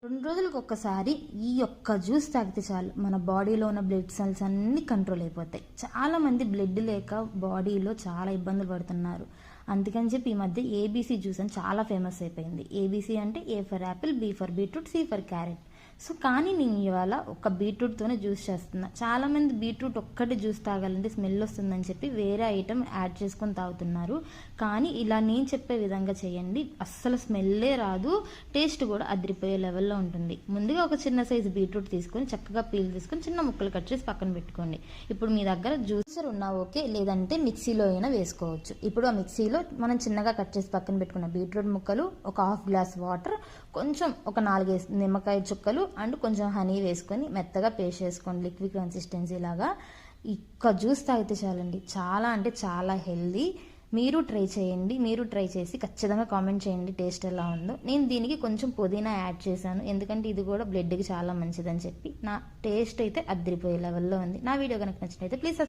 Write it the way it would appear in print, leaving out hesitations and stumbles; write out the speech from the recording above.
2 రోజులకు ఒక్కసారి ఈ యొక్క జ్యూస్ తాగితే చాలు మన బాడీలో ఉన్న బ్లడ్ సెల్స్ అన్నీ కంట్రోల్ అయిపోతాయి. చాలామంది బ్లడ్ లేక బాడీలో చాలా ఇబ్బందులు పడుతున్నారు. అందుకని చెప్పి ఈ మధ్య ఏబీసీ జ్యూస్ అని చాలా ఫేమస్ అయిపోయింది. ఏబీసీ అంటే A for apple, B for beetroot, C for carrot. So కానీ నేను ఇవాళ ఒక బీట్రూట్తోనే జ్యూస్ చేస్తున్నా. చాలామంది బీట్రూట్ ఒక్కటి జ్యూస్ తాగాలంటే స్మెల్ వస్తుందని చెప్పి వేరే ఐటమ్ యాడ్ చేసుకొని తాగుతున్నారు. కానీ ఇలా నేను చెప్పే విధంగా చేయండి, అస్సలు స్మెల్లే రాదు, టేస్ట్ కూడా అదిరిపోయే లెవెల్లో ఉంటుంది. ముందుగా ఒక చిన్న సైజు బీట్రూట్ తీసుకొని చక్కగా పీల్ తీసుకొని చిన్న ముక్కలు కట్ చేసి పక్కన పెట్టుకోండి. ఇప్పుడు మీ దగ్గర జ్యూసర్ ఉన్నా ఓకే, లేదంటే మిక్సీలో అయినా వేసుకోవచ్చు. ఇప్పుడు ఆ మిక్సీలో మనం చిన్నగా కట్ చేసి పక్కన పెట్టుకున్న బీట్రూట్ ముక్కలు, ఒక హాఫ్ గ్లాస్ వాటర్, కొంచెం ఒక 4 నిమ్మకాయ చుక్కలు అండ్ కొంచెం హనీ వేసుకొని మెత్తగా పేస్ట్ చేసుకోండి. లిక్విడ్ కన్సిస్టెన్సీ లాగా ఇక్క జ్యూస్ తాగితే చాలండి. చాలా అంటే చాలా హెల్దీ. మీరు ట్రై చేయండి. మీరు ట్రై చేసి ఖచ్చితంగా కామెంట్ చేయండి టేస్ట్ ఎలా ఉందో. నేను దీనికి కొంచెం పుదీనా యాడ్ చేశాను, ఎందుకంటే ఇది కూడా బ్లడ్కి చాలా మంచిదని చెప్పి. నా టేస్ట్ అయితే అదిరిపోయే లెవెల్లో ఉంది. నా వీడియో కనుక నచ్చినట్లయితే ప్లీజ్